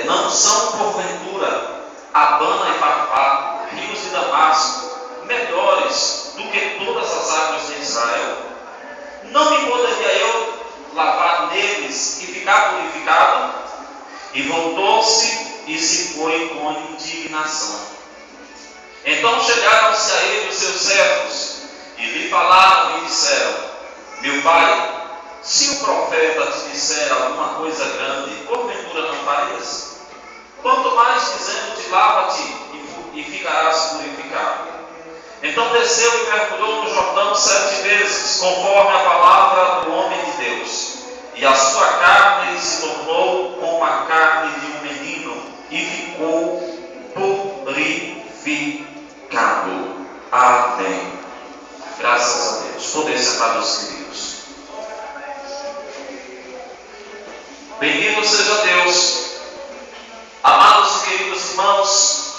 não são porventura Abana e Farpar, rios de Damasco, melhores do que todas as águas de Israel? Não me poderia eu lavar neles e ficar purificado? E voltou-se e se foi com indignação. Então chegaram-se a ele os seus servos e lhe falaram e disseram: meu pai, se o profeta te disser alguma coisa grande, porventura não farias? Quanto mais dizendo-te, lava-te e ficarás purificado. Então desceu e mergulhou no Jordão 7 vezes, conforme a palavra do homem de Deus. E a sua carne se tornou como a carne de um menino, e ficou purificado. Amém. Graças a Deus. Podem sentar, meus queridos. Bendito seja Deus. Amados e queridos irmãos,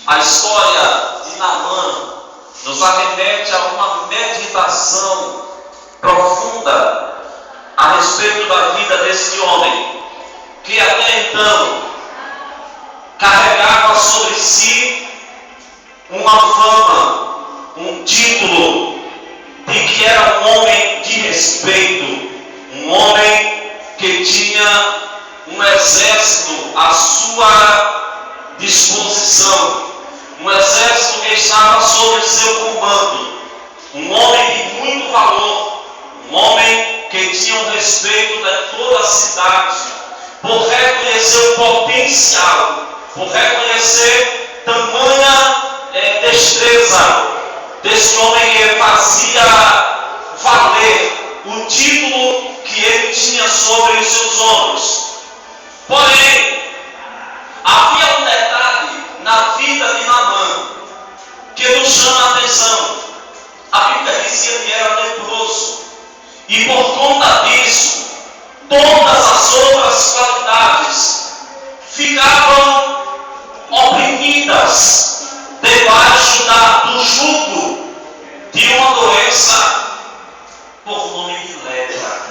a história de Naamã nos arremete a uma meditação profunda a respeito da vida desse homem, que até então carregava sobre si uma fama, um título de que era um homem de respeito, um homem que tinha um exército à sua disposição, um exército que estava sob seu comando, um homem de muito valor, um homem que tinha o respeito de toda a cidade, por reconhecer o potencial, por reconhecer tamanha destreza desse homem que fazia valer o título que ele tinha sobre os seus ombros. Porém, havia um detalhe na vida de Naamã que nos chama a atenção. A Bíblia dizia que era leproso, e por conta disso, todas as outras qualidades ficavam oprimidas debaixo do jugo de uma doença por nome de lepra.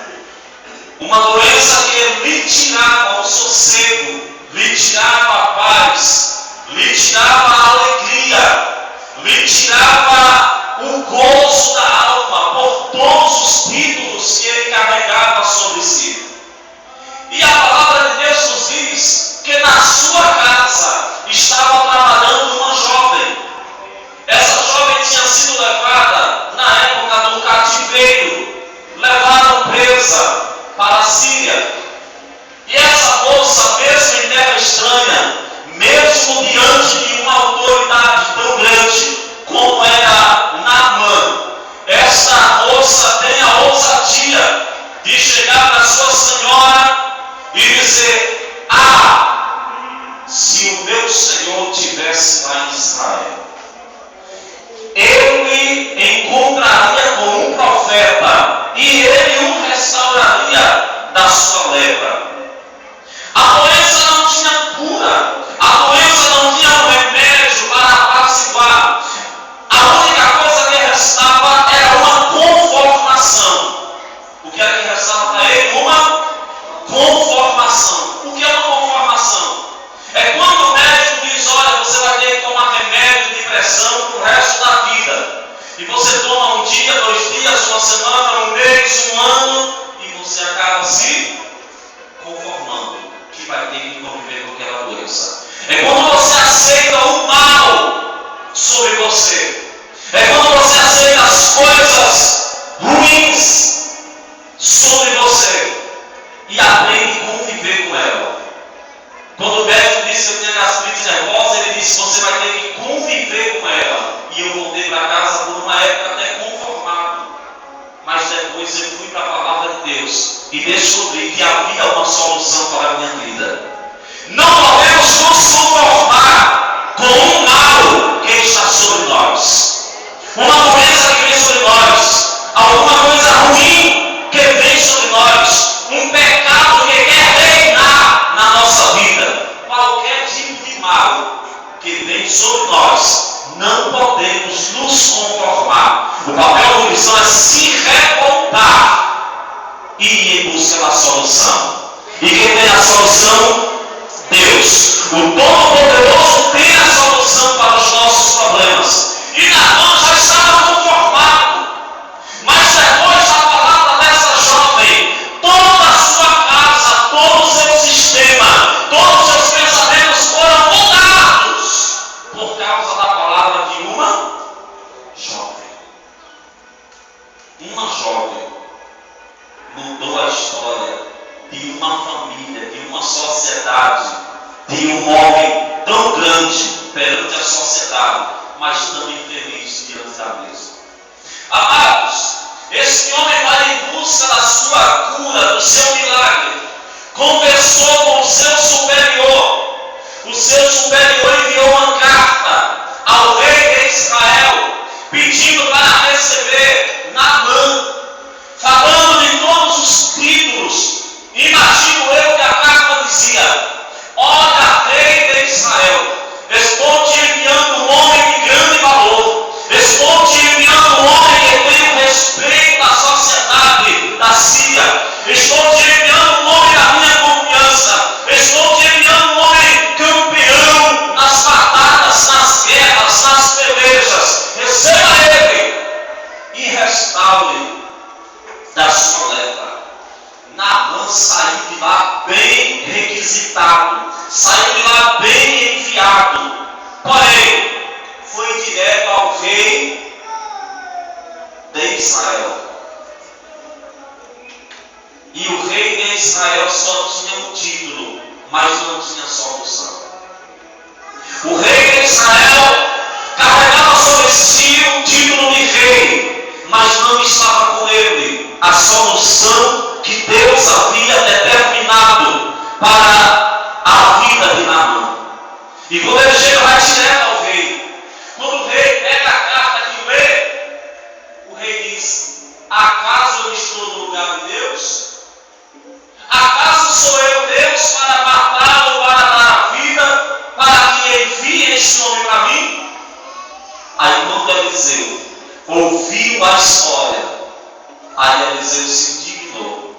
Uma doença que lhe tirava o sossego, lhe tirava a paz, lhe tirava a alegria, lhe tirava o gozo da alma por todos os títulos que ele carregava sobre si. E a palavra de Deus nos diz que na sua casa estava trabalhando uma jovem. Essa jovem tinha sido levada na época do cativeiro, levada presa para a Síria. E essa moça, mesmo em terra estranha, mesmo diante de uma autoridade tão grande como era Naamã, esta moça tem a ousadia de chegar para sua senhora e dizer: se o meu Senhor tivesse lá em Israel, ele encontraria com um profeta e ele o restauraria da sua lepra. A doença não tinha cura, a doença não tinha um remédio para apaciguar. A única coisa que restava era uma conformação. O que era que restava para ele? Uma conformação. O que é uma conformação? É quando o médico diz: olha, você vai ter que tomar remédio de pressão para o resto da vida. E você toma um dia, 2 dias, uma semana, um mês, um ano, e você acaba se conformando que vai ter que conviver com aquela doença. É quando você aceita o mal sobre você. É quando você aceita as coisas ruins sobre você e aprende a conviver com ela. Quando o médico disse que eu tinha gastrite nervosa, ele disse: você vai ter que conviver com ela. E eu voltei para casa por uma época até conformado. Mas depois eu fui para a palavra de Deus e descobri que havia uma solução para a minha vida. Não podemos nos conformar com o mal que está sobre nós. Uma doença que vem sobre nós, alguma coisa ruim que vem sobre nós, um pecado que quer reinar na nossa vida, qualquer tipo de mal que vem sobre nós, não podemos nos conformar. O papel do cristão é se revoltar e ir em busca da solução. E quem tem a solução Deus, o Todo-Poderoso, tem a solução para os nossos problemas. E Naamã já estava conformado. Mas depois da palavra dessa jovem, toda a sua casa, todo o seu sistema, todos os seus pensamentos foram mudados por causa da palavra de uma jovem. Uma jovem mudou a história de uma família, de uma sociedade, de um homem tão grande perante a sociedade, mas tão infeliz diante da mesma. Amados, esse homem vai em busca da sua cura, do seu milagre. Conversou com o seu superior. O seu superior enviou uma carta ao rei de Israel, pedindo para receber Naamã, falando de todos os títulos. Imagino eu que a carta dizia: olha, rei de Israel, estou te enviando um homem de grande valor. Estou te enviando um homem que tem o respeito da sociedade da Síria. Estou te enviando um homem da minha confiança. Estou te enviando um homem campeão nas batalhas, nas guerras, nas pelejas. Receba ele e restaure da sua lepra. Naamã saiu de lá bem requisitado, saiu de lá bem enviado. Porém, foi direto ao rei de Israel. E o rei de Israel só tinha um título, mas não tinha solução. O rei de Israel carregava sobre si o título de rei, mas não estava com ele a solução que Deus havia determinado para a vida de Naamã. E quando ele chega, vai direto ao rei. Quando o rei pega a carta e lê, o rei diz: acaso eu estou no lugar de Deus? Acaso sou eu Deus para matar ou para dar a vida, para que envie esse homem para mim? Aí quando Eliseu ouviu a história, aí Eliseu se indignou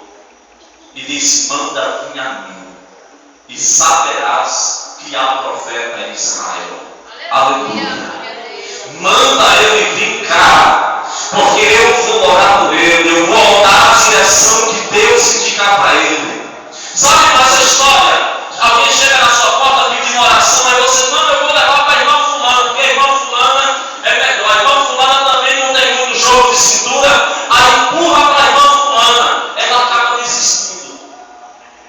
e disse: manda vir a mim, e saberás que há profeta em Israel. Aleluia. Manda ele vir cá, porque eu vou orar por ele, eu vou dar a direção que Deus indicar para ele. Sabe essa história? Alguém chega na sua porta pedindo oração, aí você: não, eu vou levar para a irmã fulana, porque a irmã fulana é melhor. A irmã fulana também não tem muito jogo de cintura. Aí empurra para a irmã fulana, ela acaba desistindo.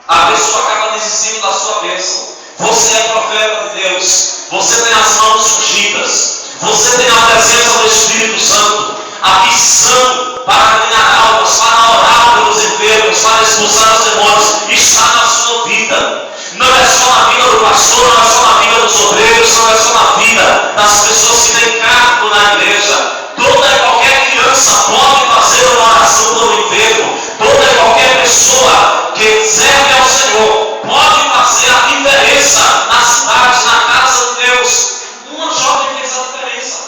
A pessoa acaba desistindo da sua bênção. Você é profeta de Deus, você tem as mãos ungidas, você tem a presença do Espírito Santo, a missão para ganhar almas, para orar pelos enfermos, para expulsar os demônios, está na sua vida. Não é só na vida do pastor, não é só na vida dos obreiros, não é só na vida das pessoas que têm cargo na igreja. Toda e qualquer criança pode fazer uma oração pelo enfermo. Toda e qualquer pessoa que serve ao Senhor pode fazer a diferença na cidade, na casa de Deus. Uma jovem fez a diferença.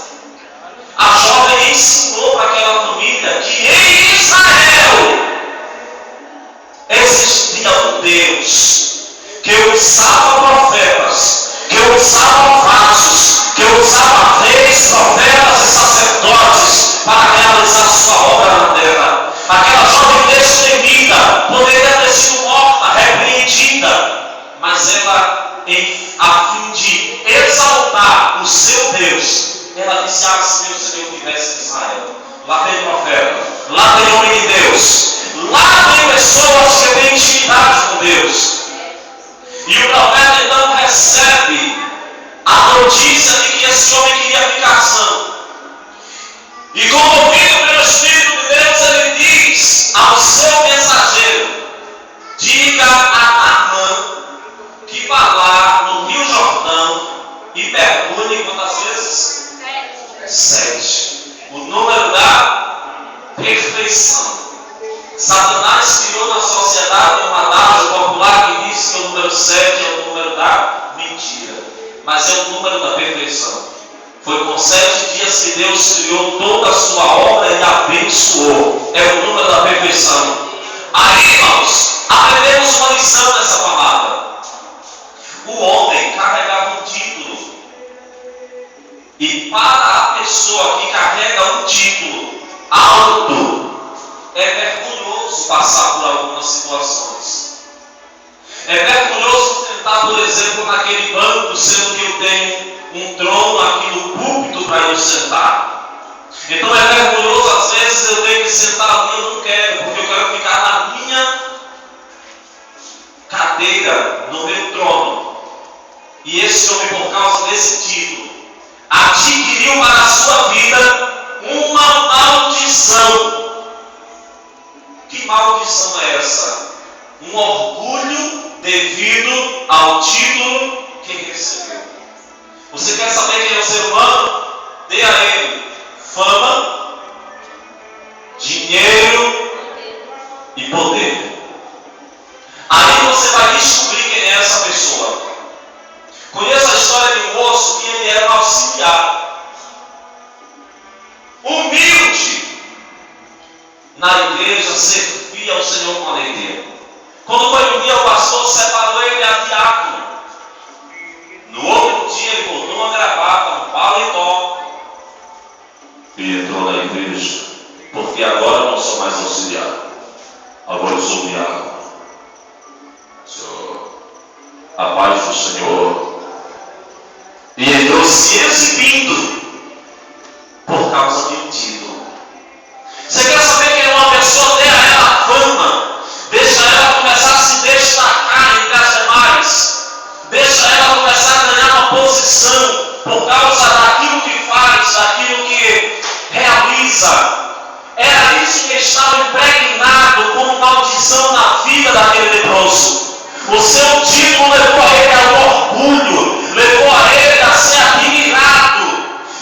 A jovem ensinou para aquela família que em Israel existia um Deus que usava profetas, que usava vasos, que usava reis, profetas e sacerdotes para realizar sua obra na terra. Aquela jovem destemida poderia ter sido morta, repreendida, mas ela, a fim de exaltar o seu Deus, ela disse: ah, se meu Senhor tivesse em Israel, lá tem profeta, lá tem homem de Deus, lá tem pessoas que têm intimidade com Deus. E o profeta então recebe a notícia de que esse homem queria ficar são. E comovido pelo Espírito de Deus, ele diz ao seu mensageiro: diga a Naamã que vá lá no Rio Jordão e mergulhe quantas vezes? 7. O número da perfeição. Satanás criou na sociedade um adágio popular que diz que o número 7 é o número da mentira, mas é o número da perfeição. Foi com 7 dias que Deus criou toda a sua obra e abençoou. É o número da perfeição. Aí, irmãos, aprendemos uma lição nessa palavra. O homem pessoa que carrega um título alto, é vergonhoso passar por algumas situações. É vergonhoso sentar, por exemplo, naquele banco, sendo que eu tenho um trono aqui no púlpito para eu sentar. Então é vergonhoso, às vezes eu tenho que sentar ali, eu não quero, porque eu quero ficar na minha cadeira, no meu trono. E esse homem, por causa desse título, adquiriu para a sua vida uma maldição. Que maldição é essa? Um orgulho devido ao título que recebeu. Você quer saber quem é o ser humano? Dê a ele fama, dinheiro e poder. Aí você vai descobrir quem é essa pessoa. Conheço a história de um moço que ele era um auxiliar, humilde, na igreja, servia ao Senhor com alegria. Quando foi um dia, o pastor separou ele a diácono. No outro dia, ele botou uma gravata, um paletó e entrou na igreja, porque agora eu não sou mais auxiliar, agora eu sou diácono. Senhor, a paz do Senhor. E entrou se exibindo por causa de um título. Você quer saber quem é uma pessoa? Dê a ela fama, deixa ela começar a se destacar entre as demais, deixa ela começar a ganhar uma posição por causa daquilo que faz, daquilo que realiza. Era isso que estava impregnado como maldição na vida daquele leproso. O seu título levou a ele ao orgulho, levou a ele a ser admirado.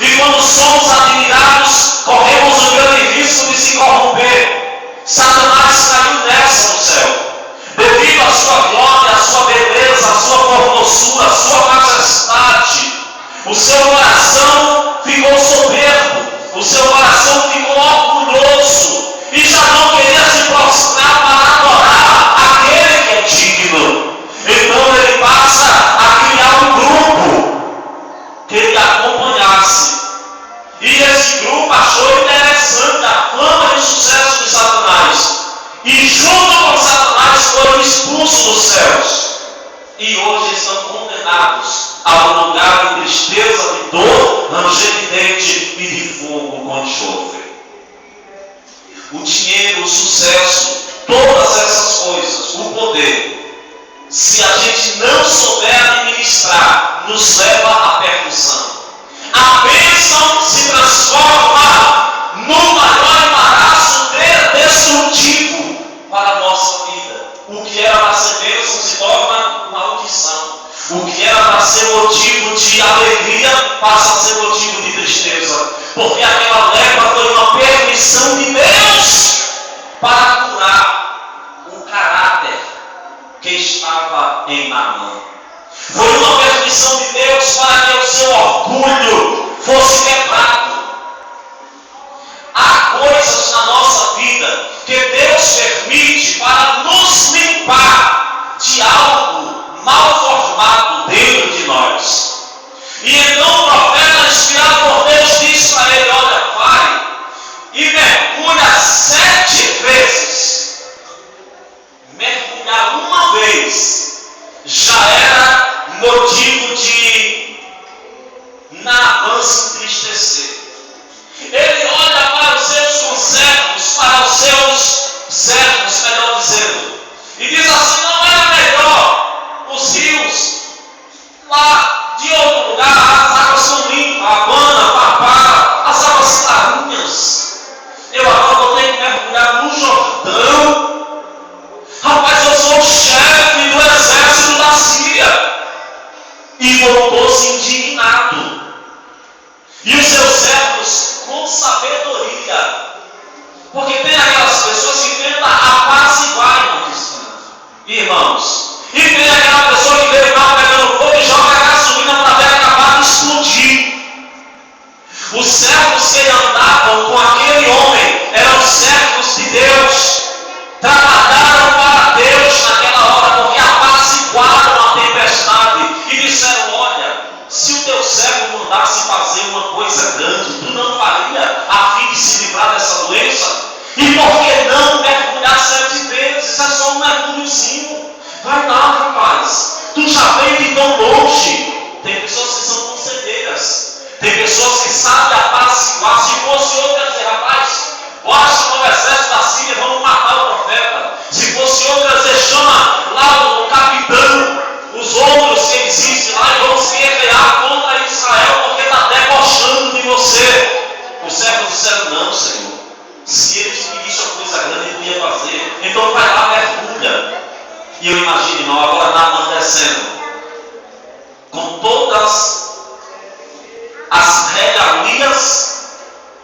E quando somos admirados, corremos o grande risco de se corromper. Satanás caiu nessa no céu. Devido à sua glória, à sua beleza, à sua formosura, à sua majestade, o seu coração ficou soberbo, o seu coração ficou orgulhoso e já não queria se prostrar para adorar aquele que é digno. Então ele passa a criar um grupo que ele acompanhasse. E esse grupo achou interessante a fama e o sucesso de Satanás. E junto com Satanás foram expulsos dos céus. E hoje estão condenados a um lugar de tristeza, de dor, ranger de dente e de fogo com enxofre. O dinheiro, o sucesso, todas essas coisas, o poder, se a gente não souber administrar, nos leva à perdição. A bênção se transforma no maior embaraço destrutivo para a nossa vida. O que era para ser bênção se torna maldição. O que era para ser motivo de alegria passa a ser motivo de tristeza. Porque aquela lepra foi uma permissão de Deus para curar o caráter que estava em Naamã. Foi uma permissão de Deus para que o seu orgulho fosse quebrado. Há coisas na nossa vida que Deus permite para nos limpar de algo mal formado dentro de nós. E então o profeta, inspirado por Deus, diz para ele: olha, vai e mergulha 7 vezes. Mergulhar uma vez já era motivo de Naamã se entristecer. Ele olha para os seus conservos, para os seus servos, melhor dizendo, e diz assim: não era melhor os rios lá de outro lugar, as águas são limpas, Abana, Papara, as águas clarinhas. Eu agora vou ter que mergulhar no Jordão. Rapaz, eu sou o chefe do exército da Síria. Tu já veio de tão longe. Tem pessoas que são conselheiras. Tem pessoas que sabem apaciguar. Se fosse outra, dizer, rapaz, bora chamar o exército da Síria, vamos matar o profeta. Se fosse outra, dizer, chama lá o capitão, os outros que existem lá e vão se guerrear contra Israel, porque está debochando de você. Os servos disseram, não, Senhor. Se ele te pedisse uma coisa grande, ele ia fazer. Então vai lá, mergulha. E eu imagino, não, agora Naamã descendo com todas as regalias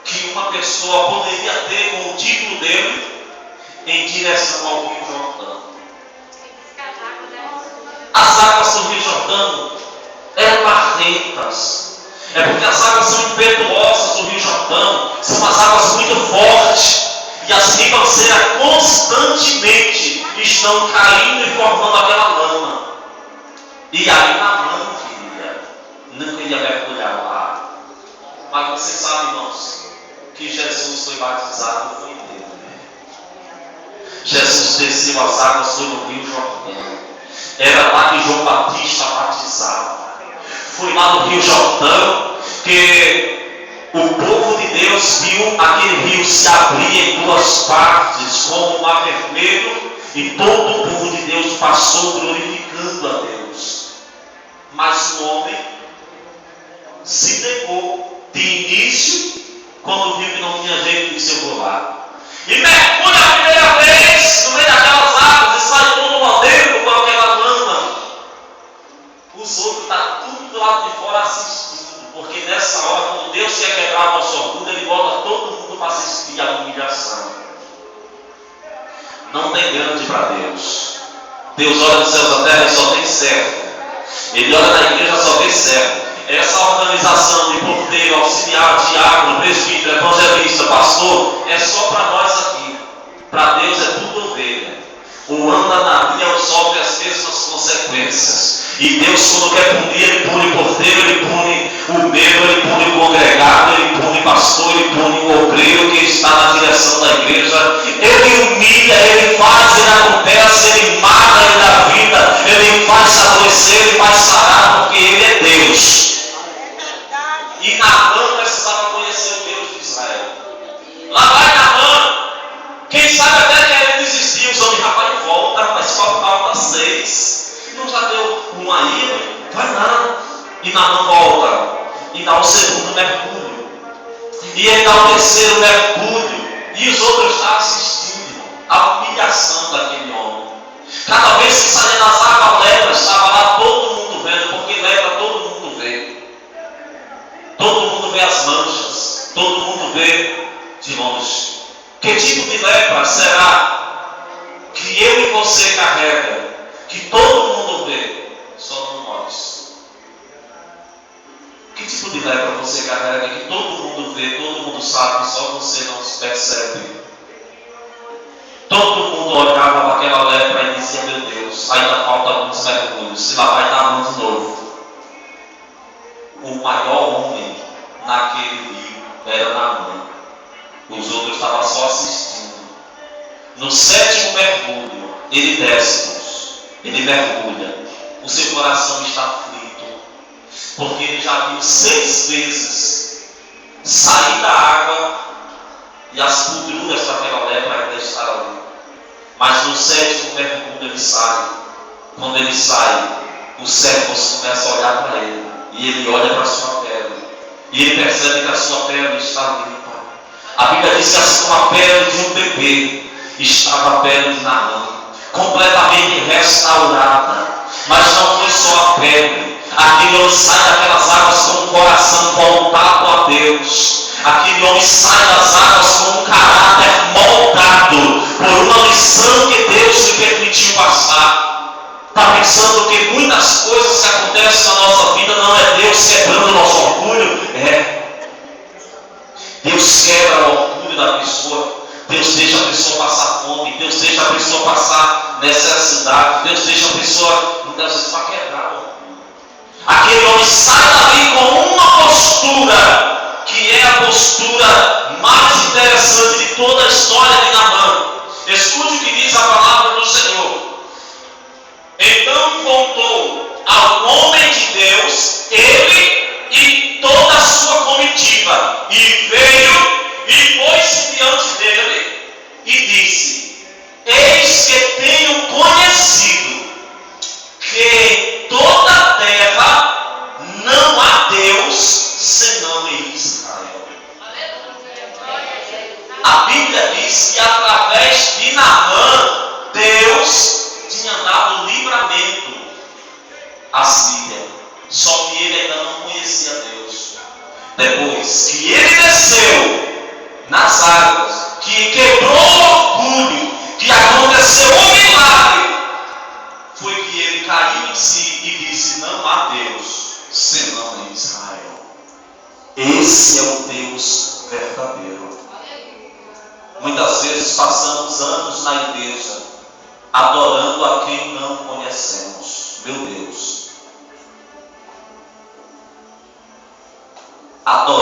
que uma pessoa poderia ter com o título dele em direção ao Rio Jordão. As águas do Rio Jordão eram barrentas. É porque as águas são impetuosas do Rio Jordão. São as águas muito fortes. E as ribanceiras constantemente estão caindo e formando aquela lama. E aí Naamã não queria mergulhar lá. Mas vocês sabem, irmãos, que Jesus foi batizado foi nele. Jesus desceu as águas no Rio Jordão. Era lá que João Batista batizava. Foi lá no Rio Jordão que o povo de Deus viu aquele rio se abrir em duas partes, como um mar vermelho, e todo o povo de Deus passou glorificando a Deus. Mas o homem se negou de início, quando viu que não tinha jeito de se voar. E mergulha a primeira vez no meio daquelas águas e sai todo lá dentro com aquela lama. Os outros estão tudo do lado de fora assistindo, porque nessa hora, quando Deus quer quebrar o nosso orgulho, Ele bota todo mundo para assistir a humilhação. Não tem grande para Deus. Deus olha dos céus da terra e só tem servo. Ele olha na igreja e só tem servo. Essa organização de porteiro, auxiliar, diácono, presbítero, evangelista, pastor, é só para nós aqui. Para Deus é tudo ovelha. O anda na linha sofre as mesmas consequências. E Deus, quando quer punir, Ele pune porteiro, Ele pune o membro, Ele pune o congregado, Ele pune o pastor, Ele pune o obreiro que está na direção da igreja. Ele humilha, Ele faz, Ele acontece, Ele mata, Ele dá vida, Ele faz adoecer, Ele faz sarar, porque Ele é Deus. E Naamã precisava conhecer o Deus de Israel. Lá vai Naamã. Quem sabe até que ele desistiu. Os homens, rapaz, volta, mas só falta 6. Não já deu um aí? Vai lá. E Naamã volta. E dá o segundo mergulho. E ele dá o terceiro mergulho. E os outros estão assistindo a humilhação daquele homem. Cada vez que saía das águas, a lepra estava lá, todo mundo vendo, porque lepra todo mundo vê. Todo mundo vê as manchas, todo mundo vê de longe. Que tipo de lepra será que eu e você carrega, que todo mundo vê, só não nós? Que tipo de lepra você carrega, que todo mundo vê, todo mundo sabe, só você não se percebe? Todo mundo olhava para aquela lepra e dizia, meu Deus, ainda falta alguns mergulhos, e lá vai dar mão de novo. O maior homem naquele rio era Naamã. Os outros estavam só assistindo. No 7º mergulho, ele desce, ele mergulha. O seu coração está aflito, porque ele já viu 6 vezes sair da água e as podrugas daquela lepra ainda estar ali. Mas no 7º mergulho ele sai. Quando ele sai, os servos começam a olhar para ele. E ele olha para a sua pele. E ele percebe que a sua pele está limpa. A Bíblia diz que assim como a pele de um bebê, estava a pele de Naamã, completamente restaurada. Mas não foi só a pele. Aquele homem sai daquelas águas com o coração voltado a Deus. Aquele homem sai das águas com um caráter moldado por uma lição que Deus lhe permitiu passar. Está pensando que muitas coisas que acontecem na nossa vida não é Deus quebrando o nosso orgulho? É. Deus quebra o orgulho da pessoa. Deus deixa a pessoa passar fome. Deus deixa a pessoa passar necessidade. Deus deixa a pessoa, muitas vezes, para quebrar o orgulho. Aquele homem sai dali com uma postura, que é a postura mais interessante de toda a história de Naamã. Escute o que diz a palavra do Senhor. Então voltou Deus, ele e toda a sua comitiva, e veio e pôs-se diante dele e disse: eis que tenho conhecido que em toda a terra não há Deus senão em Israel. A Bíblia diz que através de Naamã, Deus tinha dado livramento à Síria. Só que ele ainda não conhecia Deus. Depois que ele desceu nas águas, que quebrou o orgulho, que aconteceu um milagre, foi que ele caiu em si e disse: não há Deus senão em Israel. Esse é o Deus verdadeiro. Muitas vezes passamos anos na igreja adorando a quem não conhecemos. Meu Deus. Adorando